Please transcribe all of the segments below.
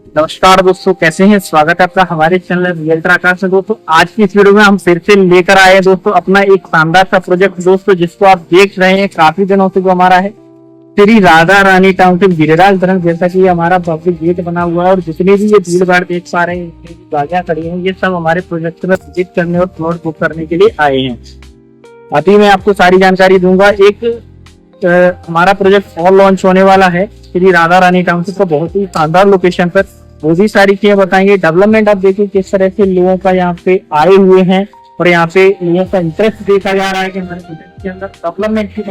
नमस्कार दोस्तों, कैसे हैं। स्वागत है आपका हमारे चैनल रियल्टर आकाश में। दोस्तों आज की इस वीडियो में हम फिर से लेकर आए हैं दोस्तों अपना एक शानदार सा प्रोजेक्ट दोस्तों, जिसको आप देख रहे हैं काफी दिनों से, जो हमारा है श्री राधा रानी टाउनशिप गिरिराज धरण। जैसा कि हमारा पब्लिक गेट बना हुआ है और जितने भी ये भीड़ भाड़ देख पा रहे हैं, जितनी भी गाड़ियां खड़ी हैं, ये सब हमारे प्रोजेक्ट में विजिट करने और प्लॉट बुक करने के लिए आए हैं। अभी मैं आपको सारी जानकारी दूंगा। हमारा प्रोजेक्ट और लॉन्च होने वाला है श्री राधा रानी टाउनशिप का बहुत ही शानदार लोकेशन पर। वो भी सारी चीजें बताएंगे। डेवलपमेंट आप देखिए किस तरह से लोगों का यहाँ पे आए हुए हैं और यहाँ पे लोगों का इंटरेस्ट देखा जा रहा है कि हमारे प्रोजेक्ट के अंदर डेवलपमेंट की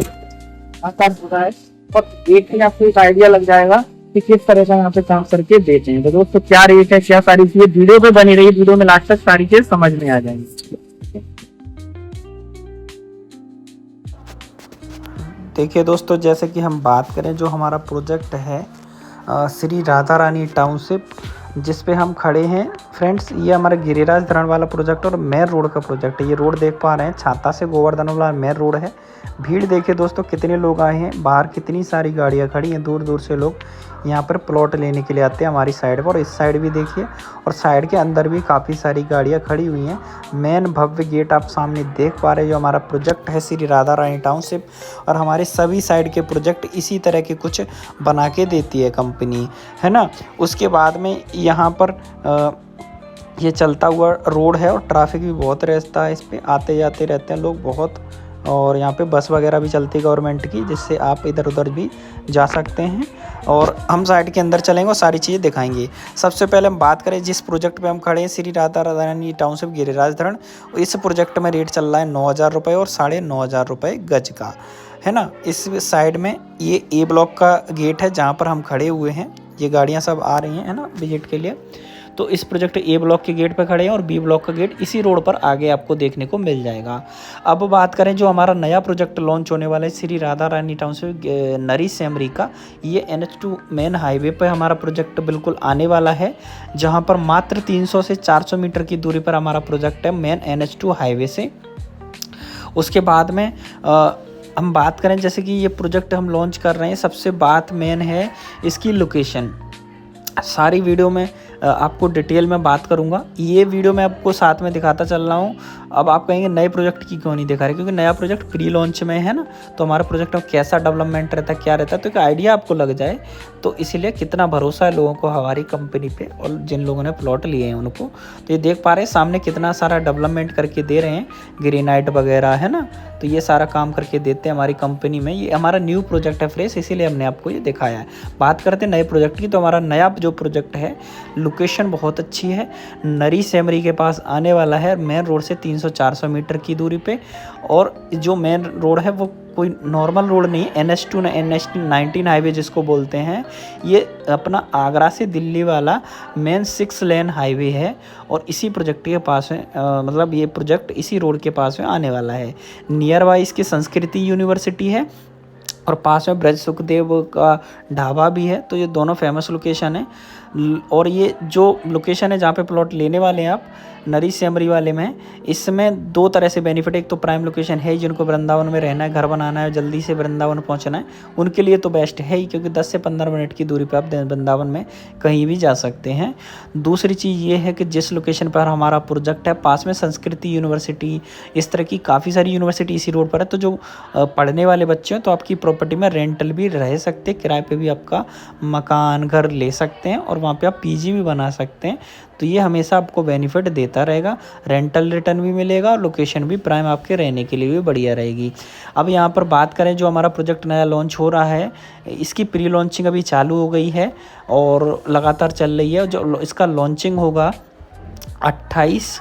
आकार हो रहा है। और देख के आपको एक आइडिया लग जाएगा कि किस तरह का यहाँ पे काम करके देते हैं। तो दोस्तों क्या रेट है, क्या सारी चीजें, वीडियो पे बनी रही, वीडियो में लास्ट तक सारी चीज समझ में आ जाएंगी। देखिए दोस्तों, जैसे कि हम बात करें, जो हमारा प्रोजेक्ट है श्री राधा रानी टाउनशिप, जिस पे हम खड़े हैं फ्रेंड्स, ये हमारा गिरिराज धरण वाला प्रोजेक्ट और मेन रोड का प्रोजेक्ट है। ये रोड देख पा रहे हैं, छाता से गोवर्धन वाला मेन रोड है। भीड़ देखिए दोस्तों, कितने लोग आए हैं, बाहर कितनी सारी गाड़ियां खड़ी हैं। दूर दूर से लोग यहाँ पर प्लॉट लेने के लिए आते हैं हमारी साइड पर। और इस साइड भी देखिए, और साइड के अंदर भी काफ़ी सारी गाड़ियाँ खड़ी हुई हैं। मेन भव्य गेट आप सामने देख पा रहे हैं, जो हमारा प्रोजेक्ट है श्री राधा रानी टाउनशिप। और हमारे सभी साइड के प्रोजेक्ट इसी तरह के कुछ बना के देती है कंपनी, है ना। उसके बाद में यहाँ पर ये चलता हुआ रोड है और ट्रैफिक भी बहुत रहता है। इस पे आते जाते रहते हैं लोग बहुत। और यहाँ पे बस वगैरह भी चलती है गवर्नमेंट की, जिससे आप इधर उधर भी जा सकते हैं। और हम साइड के अंदर चलेंगे और सारी चीज़ें दिखाएंगे। सबसे पहले हम बात करें जिस प्रोजेक्ट पे हम खड़े हैं, श्री राधा रानी टाउनशिप गिरिराज धरण। इस प्रोजेक्ट में रेट चल रहा है 9,000 रुपये और 9,500 रुपये गज का, है ना। इस साइड में ये ए ब्लॉक का गेट है जहाँ पर हम खड़े हुए हैं। ये गाड़ियाँ सब आ रही हैं, है ना, विजिट के लिए। तो इस प्रोजेक्ट ए ब्लॉक के गेट पर खड़े हैं और बी ब्लॉक का गेट इसी रोड पर आगे आपको देखने को मिल जाएगा। अब बात करें जो हमारा नया प्रोजेक्ट लॉन्च होने वाला है श्री राधा रानी टाउनशिप नरी सेमरी का, ये NH2 मेन हाईवे पर हमारा प्रोजेक्ट बिल्कुल आने वाला है, जहां पर मात्र 300 से 400 मीटर की दूरी पर हमारा प्रोजेक्ट है मेन NH2 हाईवे से। उसके बाद में हम बात करें, जैसे कि ये प्रोजेक्ट हम लॉन्च कर रहे हैं, सबसे बात मेन है इसकी लोकेशन। सारी वीडियो में आपको डिटेल में बात करूंगा। ये वीडियो मैं आपको साथ में दिखाता चल रहा हूँ। अब आप कहेंगे नए प्रोजेक्ट की क्यों नहीं दिखा रहे, क्योंकि नया प्रोजेक्ट प्री लॉन्च में है ना, तो हमारे प्रोजेक्ट में कैसा डेवलपमेंट रहता है, क्या रहता है, तो एक आइडिया आपको लग जाए। तो इसीलिए कितना भरोसा है लोगों को हमारी कंपनी पे और जिन लोगों ने प्लॉट लिए हैं उनको। तो ये देख पा रहे हैं सामने कितना सारा डेवलपमेंट करके दे रहे हैं, ग्रेनाइट वगैरह, है ना। तो ये सारा काम करके देते हैं हमारी कंपनी में। ये हमारा न्यू प्रोजेक्ट है फ्रेश, इसीलिए हमने आपको ये दिखाया है। बात करते हैं नए प्रोजेक्ट की, तो हमारा नया जो प्रोजेक्ट है, लोकेशन बहुत अच्छी है, नरी सेमरी के पास आने वाला है, मेन रोड से 300-400 मीटर की दूरी पे। और जो मेन रोड है वो कोई नॉर्मल रोड नहीं है, NH19 हाईवे जिसको बोलते हैं। ये अपना आगरा से दिल्ली वाला मेन 6 लेन हाईवे है और इसी प्रोजेक्ट के पास में मतलब ये प्रोजेक्ट इसी रोड के पास में आने वाला है। नियर बाय इसकी संस्कृति यूनिवर्सिटी है और पास में ब्रज सुखदेव का ढाबा भी है। तो ये दोनों फेमस लोकेशन है। और ये जो लोकेशन है जहाँ पे प्लॉट लेने वाले हैं आप, नरी सेमरी वाले में, इसमें 2 तरह से बेनिफिट है। एक तो प्राइम लोकेशन है, जिनको वृंदावन में रहना है, घर बनाना है, जल्दी से वृंदावन पहुंचना है, उनके लिए तो बेस्ट है ही, क्योंकि 10 से 15 मिनट की दूरी पे आप वृंदावन में कहीं भी जा सकते हैं। दूसरी चीज़ ये है कि जिस लोकेशन पर हमारा प्रोजेक्ट है, पास में संस्कृति यूनिवर्सिटी, इस तरह की काफ़ी सारी यूनिवर्सिटी इसी रोड पर है। तो जो पढ़ने वाले बच्चे हैं, तो आपकी प्रॉपर्टी में रेंटल भी रह सकते हैं, किराए पर भी आपका मकान घर ले सकते हैं और वहाँ पर आप PG भी बना सकते हैं। तो ये हमेशा आपको बेनिफिट देता रहेगा, रेंटल रिटर्न भी मिलेगा और लोकेशन भी प्राइम आपके रहने के लिए भी बढ़िया रहेगी। अब यहाँ पर बात करें जो हमारा प्रोजेक्ट नया लॉन्च हो रहा है, इसकी प्री लॉन्चिंग अभी चालू हो गई है और लगातार चल रही है। जो इसका लॉन्चिंग होगा 28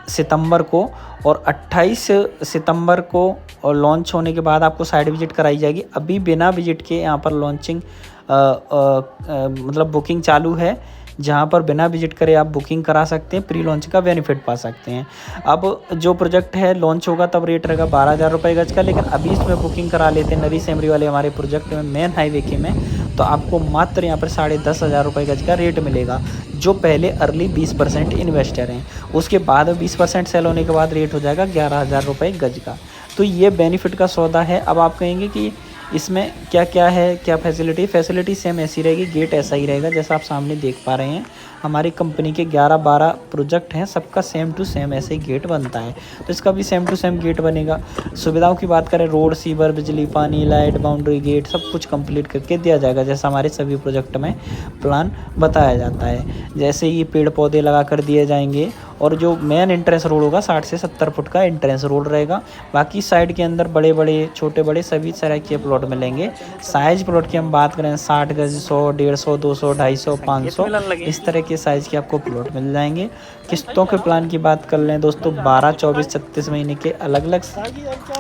सितंबर को, और 28 सितंबर को लॉन्च होने के बाद आपको साइट विजिट कराई जाएगी। अभी बिना विजिट के यहाँ पर लॉन्चिंग मतलब बुकिंग चालू है, जहाँ पर बिना विजिट करे आप बुकिंग करा सकते हैं, प्री लॉन्च का बेनिफिट पा सकते हैं। अब जो प्रोजेक्ट है लॉन्च होगा तब रेट रहेगा 12,000 रुपये गज का, लेकिन अभी इसमें बुकिंग करा लेते हैं नरी सेमरी वाले हमारे प्रोजेक्ट में मेन हाईवे के में, तो आपको मात्र यहाँ पर 10,500 रुपये गज का रेट मिलेगा। जो पहले अर्ली 20% इन्वेस्टर हैं, उसके बाद 20% सेल होने के बाद रेट हो जाएगा 11,000 रुपये गज का। तो ये बेनिफिट का सौदा है। अब आप कहेंगे कि इसमें क्या क्या है, क्या फैसिलिटी सेम ऐसी रहेगी, गेट ऐसा ही रहेगा जैसा आप सामने देख पा रहे हैं। हमारी कंपनी के 11-12 प्रोजेक्ट हैं, सबका सेम टू सेम ऐसे ही गेट बनता है, तो इसका भी सेम टू सेम गेट बनेगा। सुविधाओं की बात करें, रोड, सीवर, बिजली, पानी, लाइट, बाउंड्री, गेट सब कुछ कंप्लीट करके दिया जाएगा जैसा हमारे सभी प्रोजेक्ट में प्लान बताया जाता है। जैसे ही पेड़ पौधे लगा कर दिए जाएंगे, और जो मेन एंट्रेंस रोड होगा 60 से 70 फुट का एंट्रेंस रोड रहेगा। बाकी साइड के अंदर बड़े बड़े छोटे बड़े सभी तरह के प्लॉट मिलेंगे। साइज प्लॉट की हम बात करें 60 गज, 100, 150, 200, 250, 500 इस तरह के साइज के आपको प्लॉट मिल जाएंगे। किस्तों के प्लान की बात कर लें दोस्तों, 12, 24, 36 महीने के अलग अलग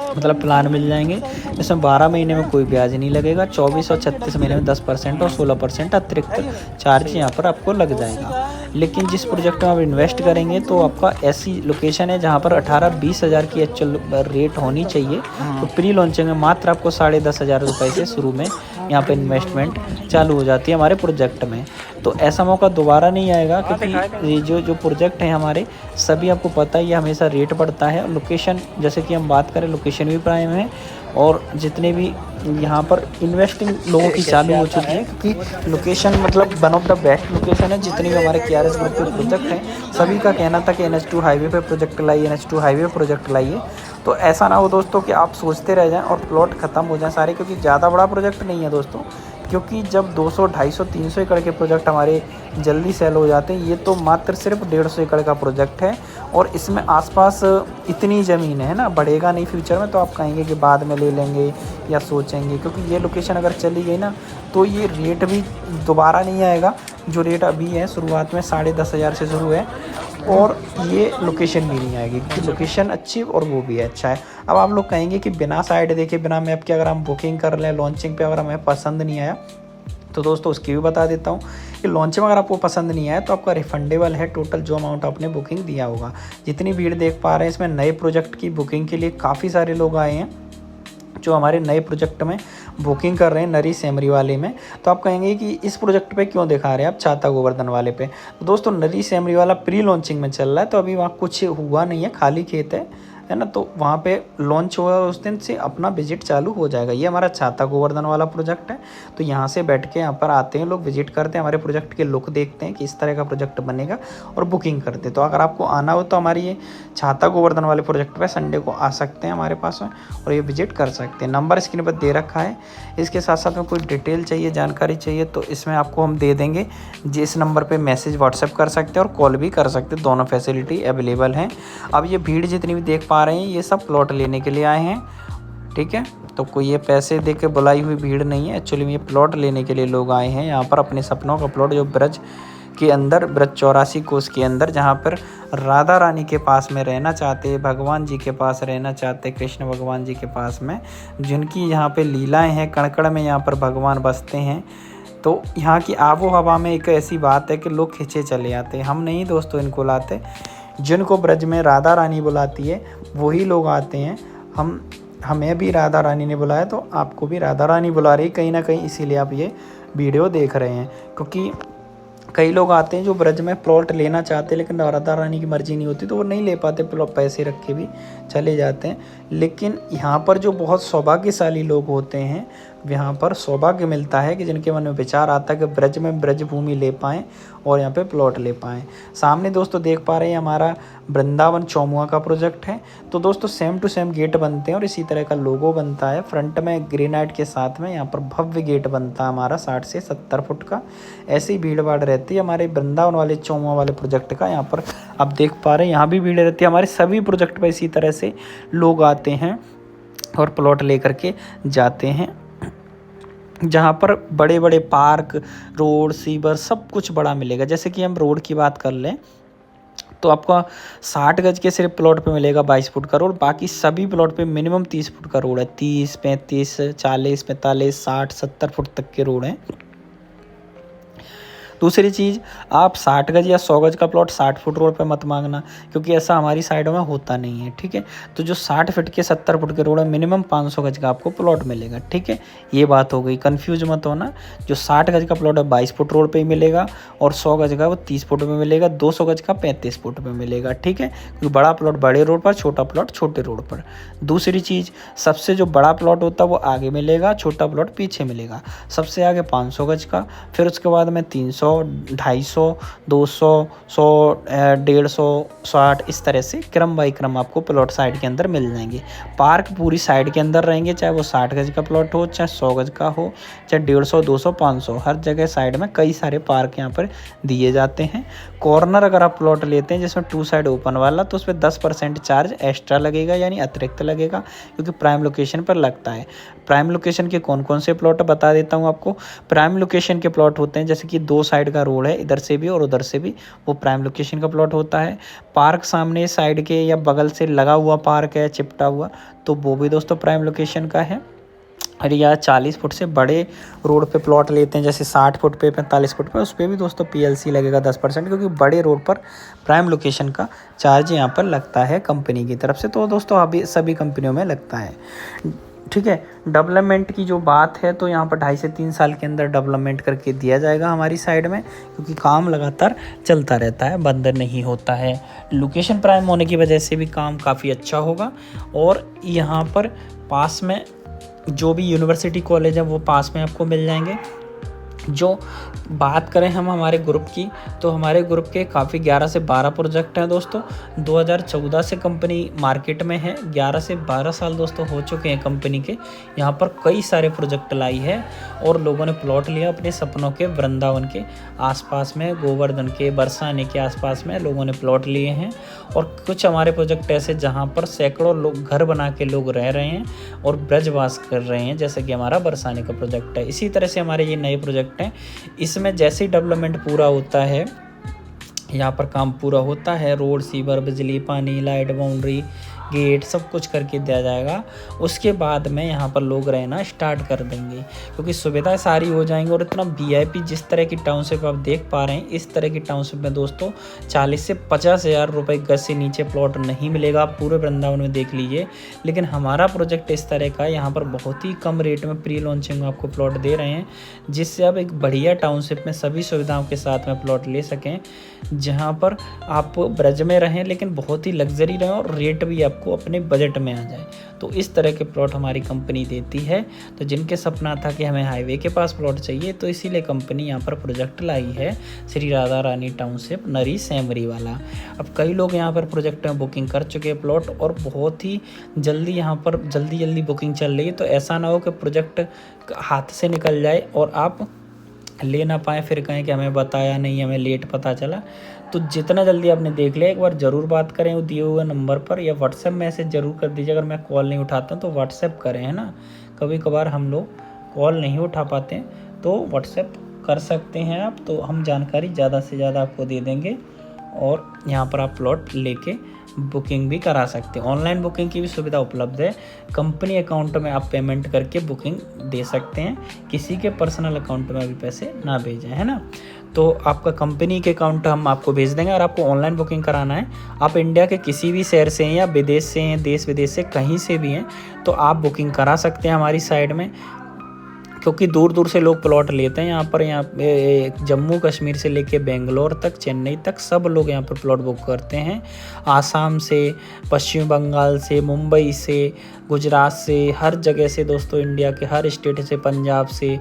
मतलब प्लान मिल जाएंगे। इसमें 12 महीने में कोई ब्याज नहीं लगेगा, 24 और 36 महीने में 10% और 16% अतिरिक्त चार्ज यहाँ पर आपको लग जाएगा। लेकिन जिस प्रोजेक्ट में आप इन्वेस्ट करेंगे तो आपका ऐसी लोकेशन है जहाँ पर 18-20 हज़ार की एक्चुअल रेट होनी चाहिए, तो प्री लॉन्चिंग में मात्र आपको 10,500 रुपये से शुरू में यहाँ पर इन्वेस्टमेंट चालू हो जाती है हमारे प्रोजेक्ट में। तो ऐसा मौका दोबारा नहीं आएगा, क्योंकि ये जो प्रोजेक्ट हैं हमारे सभी आपको पता है ये हमेशा रेट बढ़ता है। लोकेशन जैसे कि हम बात करें, लोकेशन भी प्राइम है, और जितने भी यहाँ पर इन्वेस्टिंग लोगों की चालू हो चुकी है, क्योंकि लोकेशन मतलब one of the best location है। जितने भी हमारे KRS ग्रुप के प्रोजेक्ट हैं सभी का कहना था कि NH2 हाईवे पे प्रोजेक्ट लाइए, NH2 हाईवे पे प्रोजेक्ट लाइए। तो ऐसा ना हो दोस्तों कि आप सोचते रह जाएं और प्लॉट ख़त्म हो जाएं सारे, क्योंकि ज़्यादा बड़ा प्रोजेक्ट नहीं है दोस्तों। क्योंकि जब 200, 250, 300 एकड़ के प्रोजेक्ट हमारे जल्दी सेल हो जाते हैं, ये तो मात्र सिर्फ 150 एकड़ का प्रोजेक्ट है, और इसमें आसपास इतनी ज़मीन है ना, बढ़ेगा नहीं फ्यूचर में। तो आप कहेंगे कि बाद में ले लेंगे या सोचेंगे, क्योंकि ये लोकेशन अगर चली गई ना तो ये रेट भी दोबारा नहीं आएगा। जो रेट अभी है शुरुआत में 10,500 से शुरू है, और ये लोकेशन भी नहीं आएगी, क्योंकि लोकेशन अच्छी और वो भी अच्छा है। अब आप लोग कहेंगे कि बिना साइड देखे, बिना मैप के अगर हम बुकिंग कर लें लॉन्चिंग पे, अगर हमें पसंद नहीं आया, तो दोस्तों उसकी भी बता देता हूँ कि लॉन्च में अगर आपको पसंद नहीं आया तो आपका रिफंडेबल है टोटल जो अमाउंट आपने बुकिंग दिया होगा। जितनी भीड़ देख पा रहे हैं इसमें नए प्रोजेक्ट की बुकिंग के लिए काफ़ी सारे लोग आए हैं जो हमारे नए प्रोजेक्ट में बुकिंग कर रहे हैं, नरी सेमरी वाले में। तो आप कहेंगे कि इस प्रोजेक्ट पे क्यों दिखा रहे हैं आप छाता गोवर्धन वाले पे। तो दोस्तों नरी सेमरी वाला प्री लॉन्चिंग में चल रहा है, तो अभी वहाँ कुछ हुआ नहीं है, खाली खेत है ना। तो वहाँ पे लॉन्च हुआ उस दिन से अपना विजिट चालू हो जाएगा। ये हमारा छाता गोवर्धन वाला प्रोजेक्ट है, तो यहाँ से बैठ के यहाँ पर आते हैं लोग, विजिट करते हैं, हमारे प्रोजेक्ट के लुक देखते हैं कि इस तरह का प्रोजेक्ट बनेगा और बुकिंग करते हैं। तो अगर आपको आना हो तो हमारी ये छाता गोवर्धन वाले प्रोजेक्ट पे संडे को आ सकते हैं हमारे पास में, और ये विजिट कर सकते हैं। नंबर स्क्रीन पर दे रखा है। इसके साथ साथ में कोई डिटेल चाहिए, जानकारी चाहिए तो इसमें आपको हम दे देंगे। जिस नंबर पर मैसेज व्हाट्सएप कर सकते हैं और कॉल भी कर सकते हैं, दोनों फैसिलिटी अवेलेबल हैं। अब ये भीड़ जितनी भी देख पा रहे हैं ये सब प्लॉट लेने के लिए आए हैं, ठीक है। तो कोई ये पैसे दे के बुलाई हुई भीड़ नहीं है, एक्चुअली में ये प्लॉट लेने के लिए लोग आए हैं यहाँ पर, अपने सपनों का प्लॉट जो ब्रज के अंदर, ब्रज 84 कोस के अंदर, जहाँ पर राधा रानी के पास में रहना चाहते, भगवान जी के पास रहना चाहते, कृष्ण भगवान जी के पास में, जिनकी यहाँ पे लीलाएं हैं, कण-कण में यहाँ पर भगवान बसते हैं। तो यहाँ की आबो हवा में एक ऐसी बात है कि लोग खिंचे चले आते हैं। हम नहीं दोस्तों इनको लाते, जिनको ब्रज में राधा रानी बुलाती है वही लोग आते हैं। हमें भी राधा रानी ने बुलाया तो आपको भी राधा रानी बुला रही कहीं ना कहीं, इसीलिए आप ये वीडियो देख रहे हैं। क्योंकि कई लोग आते हैं जो ब्रज में प्लॉट लेना चाहते हैं, लेकिन राधा रानी की मर्जी नहीं होती तो वो नहीं ले पाते, प्लॉट पैसे रख के भी चले जाते हैं। लेकिन यहाँ पर जो बहुत सौभाग्यशाली लोग होते हैं, यहाँ पर सौभाग्य मिलता है कि जिनके मन में विचार आता है कि ब्रज में ब्रज भूमि ले पाएँ और यहाँ पे प्लॉट ले पाएँ। सामने दोस्तों देख पा रहे हैं हमारा वृंदावन चौमुआ का प्रोजेक्ट है। तो दोस्तों सेम टू सेम गेट बनते हैं और इसी तरह का लोगो बनता है। फ्रंट में ग्रेनाइट के साथ में यहाँ पर भव्य गेट बनता है हमारा 60 से 70 फुट का। ऐसी भीड़ भाड़ रहती है हमारे वृंदावन वाले चौमुआ वाले प्रोजेक्ट का। यहाँ पर आप देख पा रहे हैं यहाँ भी भीड़ रहती है। हमारे सभी प्रोजेक्ट पर इसी तरह से लोग आते हैं और प्लॉट लेकर के जाते हैं, जहाँ पर बड़े बड़े पार्क, रोड, सीवर सब कुछ बड़ा मिलेगा। जैसे कि हम रोड की बात कर लें तो आपका 60 गज के सिर्फ प्लॉट पे मिलेगा 22 फुट का रोड। बाकी सभी प्लॉट पे मिनिमम 30 फुट का रोड है। 30, 35, 40, 45, 60, 70 फुट तक के रोड हैं। दूसरी चीज़, आप 60 गज या 100 गज का प्लॉट 60 फुट रोड पे मत मांगना, क्योंकि ऐसा हमारी साइडों में होता नहीं है, ठीक है। तो जो 60 फीट के 70 फुट के रोड है, मिनिमम 500 गज का आपको प्लॉट मिलेगा, ठीक है। ये बात हो गई, कंफ्यूज मत होना। जो 60 गज का प्लॉट है 22 फुट रोड पे ही मिलेगा, और 100 गज का वो 30 फुट में मिलेगा, 200 गज का 35 फुट में मिलेगा, ठीक है। क्योंकि बड़ा प्लॉट बड़े रोड पर, छोटा प्लॉट छोटे रोड पर। दूसरी चीज़, सबसे जो बड़ा प्लॉट होता है वो आगे मिलेगा, छोटा प्लॉट पीछे मिलेगा। सबसे आगे 500 गज का, फिर उसके बाद में 300, 250, 200, 100, 150, 60, इस तरह से क्रम बाई क्रम आपको प्लॉट साइड के अंदर मिल जाएंगे। पार्क पूरी साइड के अंदर रहेंगे, चाहे वो 60 गज का प्लॉट हो, चाहे 100 गज का हो, चाहे 150, 200, 500, हर जगह साइड में कई सारे पार्क यहाँ पर दिए जाते हैं। कॉर्नर अगर आप प्लॉट लेते हैं जिसमें 2 साइड ओपन वाला, तो उस पर 10% चार्ज एक्स्ट्रा लगेगा, यानी अतिरिक्त लगेगा, क्योंकि प्राइम लोकेशन पर लगता है। प्राइम लोकेशन के कौन कौन से प्लॉट बता देता हूँ आपको। प्राइम लोकेशन के प्लॉट होते हैं जैसे कि 2 साइड का रोड है, इधर से भी और उधर से भी, वो प्राइम लोकेशन का प्लॉट होता है। पार्क सामने साइड के या बगल से लगा हुआ पार्क है, चिपटा हुआ, तो वो भी दोस्तों प्राइम लोकेशन का है। और या 40 फुट से बड़े रोड पे प्लॉट लेते हैं, जैसे 60 फुट पे, 45 फुट पे, उस पर भी दोस्तों पीएलसी लगेगा 10%, क्योंकि बड़े रोड पर प्राइम लोकेशन का चार्ज यहाँ पर लगता है कंपनी की तरफ से। तो दोस्तों अभी सभी कंपनियों में लगता है, ठीक है। डेवलपमेंट की जो बात है, तो यहाँ पर 2.5 से 3 साल के अंदर डेवलपमेंट करके दिया जाएगा हमारी साइड में, क्योंकि काम लगातार चलता रहता है, बंद नहीं होता है। लोकेशन प्राइम होने की वजह से भी काम काफ़ी अच्छा होगा। और यहाँ पर पास में जो भी यूनिवर्सिटी कॉलेज है वो पास में आपको मिल जाएंगे। जो बात करें हम हमारे ग्रुप की, तो हमारे ग्रुप के काफ़ी 11 से 12 प्रोजेक्ट हैं दोस्तों। 2014 से कंपनी मार्केट में है, 11 से 12 साल दोस्तों हो चुके हैं कंपनी के। यहाँ पर कई सारे प्रोजेक्ट लाई है, और लोगों ने प्लॉट लिया अपने सपनों के। वृंदावन के आसपास में, गोवर्धन के, बरसाने के आसपास में लोगों ने प्लॉट लिए हैं। और कुछ हमारे प्रोजेक्ट ऐसे जहाँ पर सैकड़ों लोग घर बना के लोग रह रहे हैं और ब्रजवास कर रहे हैं, जैसे कि हमारा बरसाने का प्रोजेक्ट है। इसी तरह से हमारे ये नए प्रोजेक्ट हैं, इसमें जैसे ही डेवलपमेंट पूरा होता है, यहाँ पर काम पूरा होता है, रोड, सीवर, बिजली, पानी, लाइट, बाउंड्री, गेट, सब कुछ करके दिया जाएगा। उसके बाद में यहाँ पर लोग रहना स्टार्ट कर देंगे, क्योंकि सुविधाएं सारी हो जाएंगी। और इतना वीआईपी जिस तरह की टाउनशिप आप देख पा रहे हैं, इस तरह की टाउनशिप में दोस्तों 40 से 50 हज़ार रुपये गज से नीचे प्लॉट नहीं मिलेगा। आप पूरे वृंदावन में देख लीजिए। लेकिन हमारा प्रोजेक्ट इस तरह का, यहाँ पर बहुत ही कम रेट में प्री लॉन्चिंग आपको प्लॉट दे रहे हैं, जिससे आप एक बढ़िया टाउनशिप में सभी सुविधाओं के साथ में प्लॉट ले सकें, जहाँ पर आप ब्रज में रहें लेकिन बहुत ही लग्जरी रहें, और रेट भी आपको अपने बजट में आ जाए। तो इस तरह के प्लॉट हमारी कंपनी देती है। तो जिनके सपना था कि हमें हाईवे के पास प्लॉट चाहिए, तो इसीलिए कंपनी यहाँ पर प्रोजेक्ट लाई है, श्री राधा रानी टाउनशिप, नरी सैमरी वाला। अब कई लोग यहाँ पर प्रोजेक्ट में बुकिंग कर चुके हैं प्लॉट, और बहुत ही जल्दी यहाँ पर जल्दी बुकिंग चल रही है। तो ऐसा ना हो कि प्रोजेक्ट हाथ से निकल जाए और आप ले ना पाएँ, फिर कहें कि हमें बताया नहीं, हमें लेट पता चला। तो जितना जल्दी आपने देख लिया, एक बार ज़रूर बात करें वो दिए हुए नंबर पर, या व्हाट्सएप मैसेज ज़रूर कर दीजिए। अगर मैं कॉल नहीं उठाता हूँ तो व्हाट्सएप करें, है ना। कभी कभार हम लोग कॉल नहीं उठा पाते हैं, तो व्हाट्सएप कर सकते हैं आप, तो हम जानकारी ज़्यादा से ज़्यादा आपको दे देंगे। और यहाँ पर आप प्लॉट लेके बुकिंग भी करा सकते हैं। ऑनलाइन बुकिंग की भी सुविधा उपलब्ध है। कंपनी अकाउंट में आप पेमेंट करके बुकिंग दे सकते हैं, किसी के पर्सनल अकाउंट में भी पैसे ना भेजें, है ना। तो आपका कंपनी के अकाउंट हम आपको भेज देंगे। और आपको ऑनलाइन बुकिंग कराना है, आप इंडिया के किसी भी शहर से हैं या विदेश से हैं, देश विदेश से कहीं से भी हैं, तो आप बुकिंग करा सकते हैं हमारी साइड में, क्योंकि दूर दूर से लोग प्लॉट लेते हैं यहाँ पर। यहाँ पे जम्मू कश्मीर से लेके बेंगलोर तक, चेन्नई तक सब लोग यहाँ पर प्लॉट बुक करते हैं। आसाम से, पश्चिम बंगाल से, मुंबई से, गुजरात से, हर जगह से दोस्तों, इंडिया के हर स्टेट से, पंजाब से,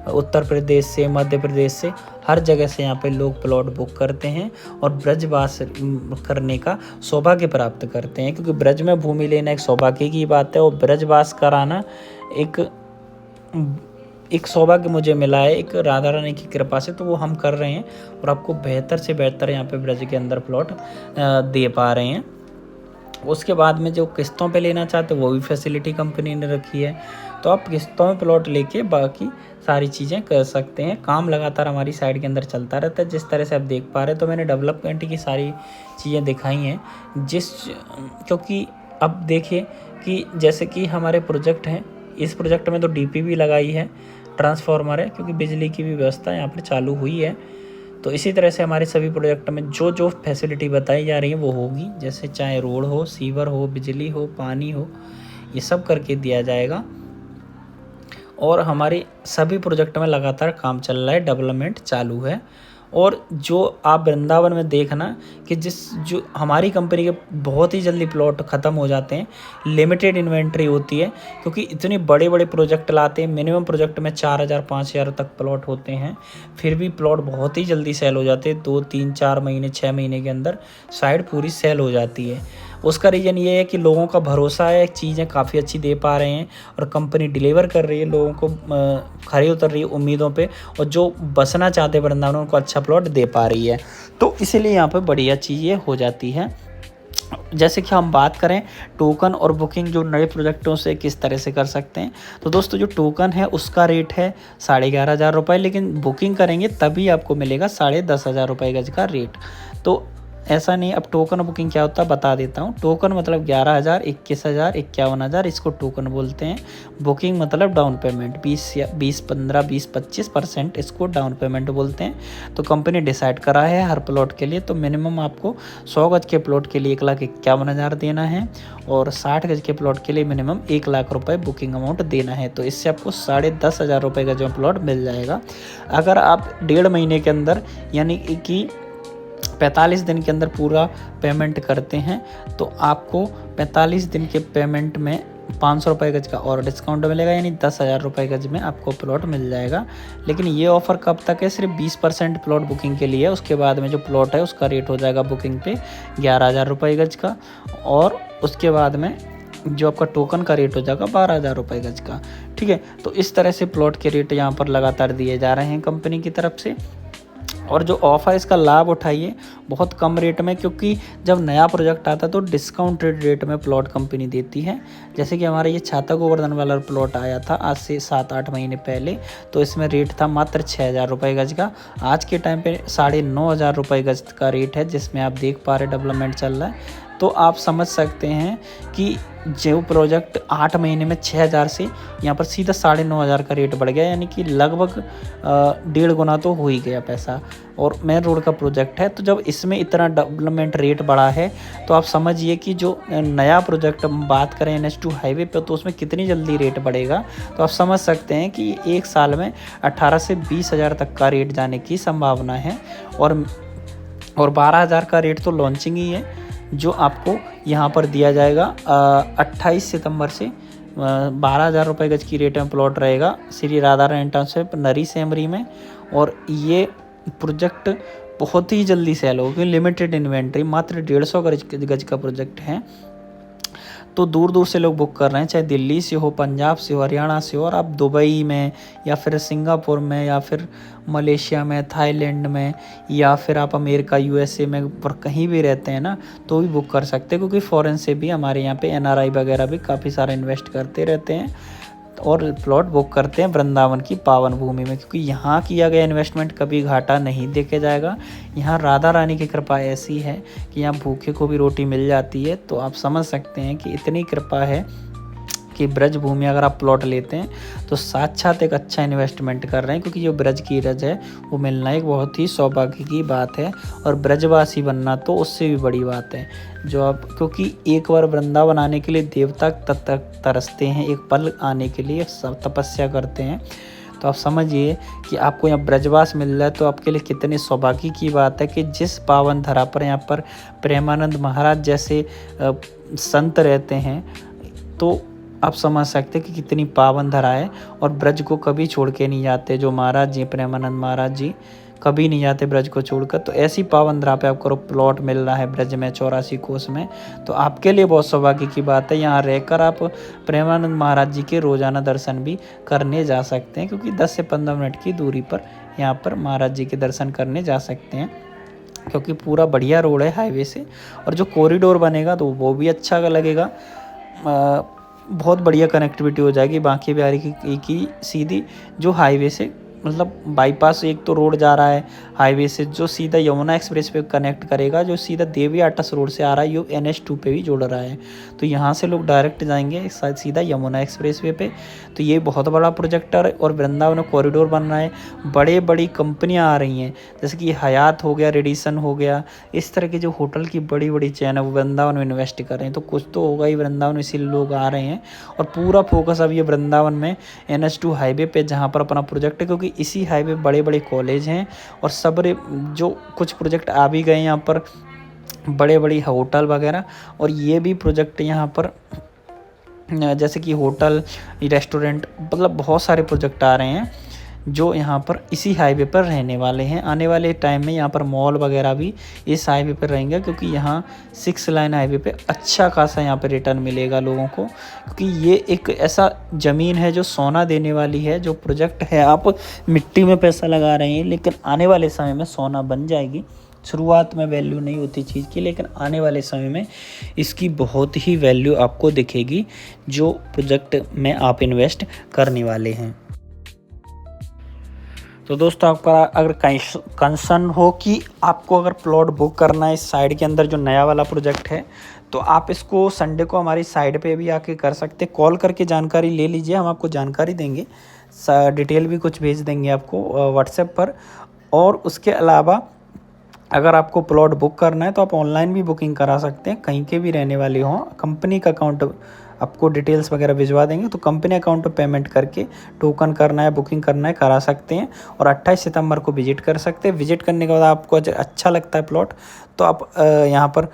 उत्तर प्रदेश से, मध्य प्रदेश से, हर जगह से यहाँ पे लोग प्लॉट बुक करते हैं और ब्रजवास करने का सौभाग्य प्राप्त करते हैं। क्योंकि ब्रज में भूमि लेना एक सौभाग्य की बात है, और ब्रजवास कराना एक सौभाग्य मुझे मिला है, एक राधा रानी की कृपा से, तो वो हम कर रहे हैं। और आपको बेहतर से बेहतर यहाँ पे ब्रज के अंदर प्लॉट दे पा रहे हैं। उसके बाद में जो किस्तों पे लेना चाहते हैं, वो भी फैसिलिटी कंपनी ने रखी है। तो आप किस्तों में प्लॉट लेके बाकी सारी चीज़ें कर सकते हैं। काम लगातार हमारी साइड के अंदर चलता रहता है, जिस तरह से आप देख पा रहे हैं। तो मैंने डेवलपमेंट की सारी चीज़ें दिखाई हैं, क्योंकि अब देखिए कि जैसे कि हमारे प्रोजेक्ट हैं, इस प्रोजेक्ट में तो डीपी भी लगाई है, ट्रांसफार्मर है, क्योंकि बिजली की भी व्यवस्था यहाँ पर चालू हुई है। तो इसी तरह से हमारे सभी प्रोजेक्ट में जो जो फैसिलिटी बताई जा रही है वो होगी, जैसे चाहे रोड हो, सीवर हो, बिजली हो, पानी हो, ये सब करके दिया जाएगा। और हमारे सभी प्रोजेक्ट में लगातार काम चल रहा है, डेवलपमेंट चालू है। और जो आप वृंदावन में देखना कि जो हमारी कंपनी के बहुत ही जल्दी प्लॉट ख़त्म हो जाते हैं, लिमिटेड इन्वेंट्री होती है, क्योंकि इतने बड़े बड़े प्रोजेक्ट लाते हैं। मिनिमम प्रोजेक्ट में 4000 5000 तक प्लॉट होते हैं, फिर भी प्लॉट बहुत ही जल्दी सेल हो जाते हैं। 2 3 4 महीने 6 महीने के अंदर साइड पूरी सेल हो जाती है। उसका रीज़न ये है कि लोगों का भरोसा है, चीज़ें काफ़ी अच्छी दे पा रहे हैं और कंपनी डिलीवर कर रही है, लोगों को खरी उतर रही है उम्मीदों पे, और जो बसना चाहते हैं वृंदावन उनको अच्छा प्लॉट दे पा रही है। तो इसीलिए यहाँ पे बढ़िया चीज़ें हो जाती हैं। जैसे कि हम बात करें टोकन और बुकिंग जो नए प्रोजेक्टों से किस तरह से कर सकते हैं, तो दोस्तों जो टोकन है उसका रेट है 11,500 रुपये, लेकिन बुकिंग करेंगे तभी आपको मिलेगा 10,500 रुपये गज का रेट। तो ऐसा नहीं, अब टोकन बुकिंग क्या होता है बता देता हूँ। टोकन मतलब 11,000, 21,000, 51,000, इसको टोकन बोलते हैं। बुकिंग मतलब डाउन पेमेंट 20 15 20-25% इसको डाउन पेमेंट बोलते हैं। तो कंपनी डिसाइड करा है हर प्लॉट के लिए, तो मिनिमम आपको 100 गज के प्लॉट के लिए 1,51,000 देना है, और 60 गज के प्लॉट के लिए मिनिमम 1 लाख रुपये बुकिंग अमाउंट देना है। तो इससे आपको 10,500 रुपये का जो प्लॉट मिल जाएगा। अगर आप 1.5 महीने के अंदर यानी कि 45 दिन के अंदर पूरा पेमेंट करते हैं, तो आपको 45 दिन के पेमेंट में 500 रुपये गज का और डिस्काउंट मिलेगा, यानी 10,000 रुपये गज में आपको प्लॉट मिल जाएगा। लेकिन ये ऑफ़र कब तक है? सिर्फ 20% प्लॉट बुकिंग के लिए है। उसके बाद में जो प्लॉट है उसका रेट हो जाएगा बुकिंग पे 11,000 रुपये गज का, और उसके बाद में जो आपका टोकन का रेट हो जाएगा 12,000 रुपये गज का। ठीक है, तो इस तरह से प्लॉट के रेट यहाँ पर लगातार दिए जा रहे हैं कंपनी की तरफ से। और जो ऑफ़र है इसका लाभ उठाइए बहुत कम रेट में, क्योंकि जब नया प्रोजेक्ट आता है तो डिस्काउंटेड रेट में प्लॉट कंपनी देती है। जैसे कि हमारा ये छाता गोवर्धन वाला प्लॉट आया था आज से 7-8 महीने पहले, तो इसमें रेट था मात्र 6,000 रुपये गज का। आज के टाइम पे 9,500 रुपये गज का रेट है, जिसमें आप देख पा रहे डेवलपमेंट चल रहा है। तो आप समझ सकते हैं कि जो प्रोजेक्ट 8 महीने में 6,000 से यहाँ पर सीधा 9,500 का रेट बढ़ गया, यानी कि लगभग 1.5 गुना तो हो ही गया पैसा। और मेन रोड का प्रोजेक्ट है, तो जब इसमें इतना डेवलपमेंट रेट बढ़ा है तो आप समझिए कि जो नया प्रोजेक्ट हम बात करें NH2 हाईवे पे, तो उसमें कितनी जल्दी रेट बढ़ेगा। तो आप समझ सकते हैं कि एक साल में 18 से 20,000 तक का रेट जाने की संभावना है। और 12,000 का रेट तो लॉन्चिंग ही है, जो आपको यहाँ पर दिया जाएगा 28 सितंबर से 12,000 रुपये गज की रेट में प्लॉट रहेगा श्री राधा रानी टाउनशिप नरी सेमरी में। और ये प्रोजेक्ट बहुत ही जल्दी सेल होगी, लिमिटेड इन्वेंट्री, मात्र 150 गज का प्रोजेक्ट है। तो दूर दूर से लोग बुक कर रहे हैं, चाहे दिल्ली से हो, पंजाब से हो, हरियाणा से हो, और आप दुबई में या फिर सिंगापुर में या फिर मलेशिया में, थाईलैंड में, या फिर आप अमेरिका USA में पर कहीं भी रहते हैं ना, तो भी बुक कर सकते हैं। क्योंकि फ़ॉरेन से भी हमारे यहाँ पे NRI वगैरह भी काफ़ी सारा इन्वेस्ट करते रहते हैं और प्लॉट बुक करते हैं वृंदावन की पावन भूमि में, क्योंकि यहाँ किया गया इन्वेस्टमेंट कभी घाटा नहीं देखे जाएगा। यहाँ राधा रानी की कृपा ऐसी है कि यहाँ भूखे को भी रोटी मिल जाती है। तो आप समझ सकते हैं कि इतनी कृपा है कि ब्रज भूमि अगर आप प्लॉट लेते हैं तो साक्षात एक अच्छा इन्वेस्टमेंट कर रहे हैं, क्योंकि जो ब्रज की रज है वो मिलना एक बहुत ही सौभाग्य की बात है, और ब्रजवासी बनना तो उससे भी बड़ी बात है। जो आप, क्योंकि एक बार वृंदावन आने के लिए देवता तक तरसते हैं, एक पल आने के लिए सब तपस्या करते हैं। तो आप समझिए कि आपको यहाँ ब्रजवास मिल रहा है, तो आपके लिए कितने सौभाग्य की बात है कि जिस पावन धरा पर यहाँ पर प्रेमानंद महाराज जैसे संत रहते हैं, तो आप समझ सकते हैं कि कितनी पावन धरा है। और ब्रज को कभी छोड़ के नहीं जाते, जो महाराज जी प्रेमानंद महाराज जी कभी नहीं जाते ब्रज को छोड़कर। तो ऐसी पावन धरा पे आपको प्लॉट मिल रहा है ब्रज में 84 कोस में, तो आपके लिए बहुत सौभाग्य की बात है। यहाँ रहकर आप प्रेमानंद महाराज जी के रोज़ाना दर्शन भी करने जा सकते हैं, क्योंकि 10 से 15 मिनट की दूरी पर यहाँ पर महाराज जी के दर्शन करने जा सकते हैं, क्योंकि पूरा बढ़िया रोड है हाईवे से। और जो कॉरिडोर बनेगा तो वो भी अच्छा लगेगा, बहुत बढ़िया कनेक्टिविटी हो जाएगी बांके बिहारी की सीधी जो हाईवे से मतलब बाईपास एक तो रोड जा रहा है हाईवे से जो सीधा यमुना एक्सप्रेस पे कनेक्ट करेगा, जो सीधा देवी आटस रोड से आ रहा है ये NH2 पे भी जोड़ रहा है। तो यहाँ से लोग डायरेक्ट जाएंगे सीधा यमुना एक्सप्रेस वे पे। तो ये बहुत बड़ा प्रोजेक्टर है और वृंदावन कॉरिडोर बन रहा है। बड़े बड़ी कंपनियाँ आ रही हैं जैसे कि हयात हो गया, रेडिसन हो गया, इस तरह के जो होटल की बड़ी बड़ी चैन है वो वृंदावन में इन्वेस्ट कर रहे हैं। तो कुछ तो होगा ही वृंदावन में, इसीलिए लोग आ रहे हैं। और पूरा फोकस अब ये वृंदावन में NH2 हाईवे पे जहाँ पर अपना प्रोजेक्ट है, क्योंकि इसी हाईवे बड़े बड़े कॉलेज हैं और सब जो कुछ प्रोजेक्ट आ भी गए यहाँ पर, बड़े बड़े होटल वगैरह। और ये भी प्रोजेक्ट यहाँ पर जैसे कि होटल, रेस्टोरेंट, मतलब बहुत सारे प्रोजेक्ट आ रहे हैं जो यहाँ पर इसी हाईवे पर रहने वाले हैं। आने वाले टाइम में यहाँ पर मॉल वगैरह भी इस हाईवे पर रहेंगे, क्योंकि यहाँ 6 लाइन हाईवे पे अच्छा खासा यहाँ पे रिटर्न मिलेगा लोगों को। क्योंकि ये एक ऐसा ज़मीन है जो सोना देने वाली है। जो प्रोजेक्ट है, आप मिट्टी में पैसा लगा रहे हैं लेकिन आने वाले समय में सोना बन जाएगी। शुरुआत में वैल्यू नहीं होती चीज़ की, लेकिन आने वाले समय में इसकी बहुत ही वैल्यू आपको दिखेगी जो प्रोजेक्ट में आप इन्वेस्ट करने वाले हैं। तो दोस्तों, आपका अगर कंसर्न हो कि आपको अगर प्लॉट बुक करना है इस साइड के अंदर जो नया वाला प्रोजेक्ट है, तो आप इसको संडे को हमारी साइड पे भी आके कर सकते। कॉल करके जानकारी ले लीजिए, हम आपको जानकारी देंगे, डिटेल भी कुछ भेज देंगे आपको व्हाट्सएप पर। और उसके अलावा अगर आपको प्लॉट बुक करना है तो आप ऑनलाइन भी बुकिंग करा सकते हैं, कहीं के भी रहने वाले हों। कंपनी का अकाउंट आपको डिटेल्स वगैरह भिजवा देंगे, तो कंपनी अकाउंट पर पेमेंट करके टोकन करना है, बुकिंग करना है, करा सकते हैं। और 28 सितंबर को विजिट कर सकते हैं। विजिट करने के बाद आपको अच्छा लगता है प्लॉट तो आप यहाँ पर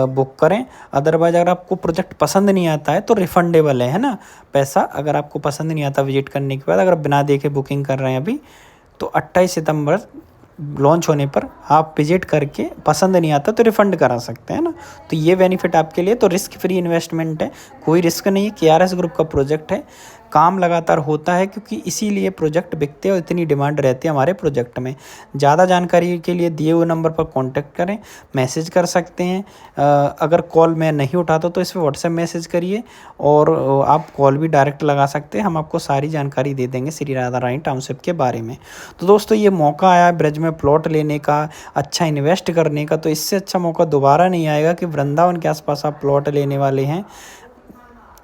बुक करें। अदरवाइज़ अगर आपको प्रोजेक्ट पसंद नहीं आता है तो रिफंडेबल है ना पैसा। अगर आपको पसंद नहीं आता विजिट करने के बाद, अगर बिना देखे बुकिंग कर रहे हैं अभी, तो 28 सितंबर लॉन्च होने पर आप विजिट करके पसंद नहीं आता तो रिफ़ंड करा सकते हैं ना। तो ये बेनिफिट आपके लिए। तो रिस्क फ्री इन्वेस्टमेंट है, कोई रिस्क नहीं है। KRS ग्रुप का प्रोजेक्ट है, काम लगातार होता है क्योंकि इसीलिए प्रोजेक्ट बिकते हैं और इतनी डिमांड रहती है हमारे प्रोजेक्ट में। ज़्यादा जानकारी के लिए दिए हुए नंबर पर कांटेक्ट करें, मैसेज कर सकते हैं। अगर कॉल मैं नहीं उठाता तो इस पर व्हाट्सएप मैसेज करिए और आप कॉल भी डायरेक्ट लगा सकते हैं। हम आपको सारी जानकारी दे देंगे श्री राधा रानी टाउनशिप के बारे में। तो दोस्तों, ये मौका आया ब्रज में प्लॉट लेने का, अच्छा इन्वेस्ट करने का, तो इससे अच्छा मौका दोबारा नहीं आएगा कि वृंदावन के आसपास आप प्लॉट लेने वाले हैं।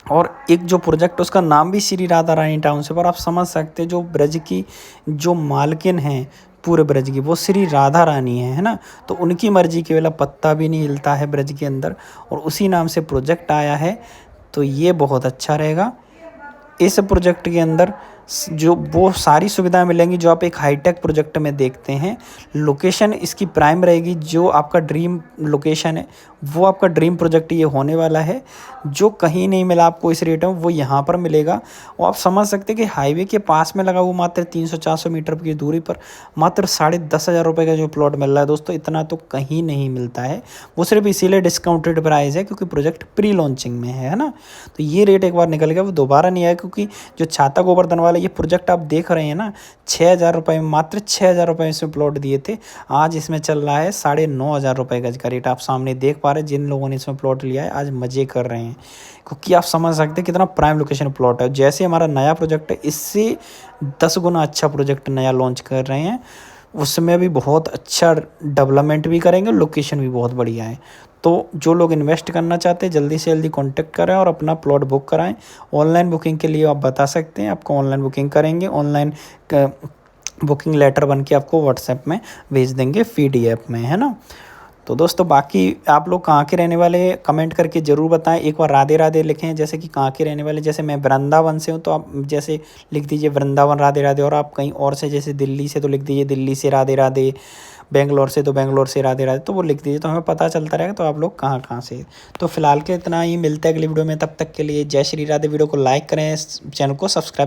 और एक जो प्रोजेक्ट उसका नाम भी श्री राधा रानी टाउनशिप, और आप समझ सकते हैं जो ब्रज की जो मालकिन हैं पूरे ब्रज की, वो श्री राधा रानी है ना। तो उनकी मर्जी के वाला पत्ता भी नहीं हिलता है ब्रज के अंदर, और उसी नाम से प्रोजेक्ट आया है। तो ये बहुत अच्छा रहेगा। इस प्रोजेक्ट के अंदर जो वो सारी सुविधाएं मिलेंगी जो आप एक हाईटेक प्रोजेक्ट में देखते हैं। लोकेशन इसकी प्राइम रहेगी, जो आपका ड्रीम लोकेशन है वो आपका ड्रीम प्रोजेक्ट ये होने वाला है। जो कहीं नहीं मिला आपको इस रेट में वो यहाँ पर मिलेगा। और आप समझ सकते हैं कि हाईवे के पास में लगा हुआ मात्र 300-400 मीटर की दूरी पर मात्र 10,500 रुपये का जो प्लॉट मिल रहा है दोस्तों, इतना तो कहीं नहीं मिलता है। वो सिर्फ इसीलिए डिस्काउंटेड प्राइस है क्योंकि प्रोजेक्ट प्री लॉन्चिंग में है ना। तो ये रेट एक बार निकल गया, वो दोबारा नहीं आया। क्योंकि जो छाता गोवर्धन वाला ये प्रोजेक्ट आप देख रहे हैं ना, 6,000 रुपये में, मात्र 6,000 रुपये में इसमें प्लॉट दिए थे। आज इसमें चल रहा है 9,500 रुपये गज का रेट। आप सामने देख पा रहे हैं, जिन लोगों ने इसमें प्लॉट लिया है आज मज़े कर रहे हैं, क्योंकि आप समझ सकते हैं कितना प्राइम लोकेशन प्लॉट है। जैसे हमारा नया प्रोजेक्ट है, इससे 10 गुना अच्छा प्रोजेक्ट नया लॉन्च कर रहे हैं। उसमें भी बहुत अच्छा डेवलपमेंट भी करेंगे, लोकेशन भी बहुत बढ़िया है। तो जो लोग इन्वेस्ट करना चाहते हैं जल्दी से जल्दी कांटेक्ट करें और अपना प्लॉट बुक कराएं। ऑनलाइन बुकिंग के लिए आप बता सकते हैं, आपको ऑनलाइन बुकिंग करेंगे, ऑनलाइन बुकिंग लेटर बन के आपको व्हाट्सएप में भेज देंगे PDF में, है ना। तो दोस्तों, बाकी आप लोग कहाँ के रहने वाले कमेंट करके ज़रूर बताएं। एक बार राधे राधे लिखें, जैसे कि कहाँ के रहने वाले। जैसे मैं वृंदावन से हूँ तो आप जैसे लिख दीजिए वृंदावन राधे राधे। और आप कहीं और से जैसे दिल्ली से तो लिख दीजिए दिल्ली से राधे राधे, बेंगलोर से तो बेंगलोर से राधे राधे, तो वो लिख दीजिए, तो हमें पता चलता रहेगा तो आप लोग कहाँ कहाँ से। तो फिलहाल के इतना ही, मिलते हैं अगली वीडियो में। तब तक के लिए जय श्री राधे। वीडियो को लाइक करें, चैनल को सब्सक्राइब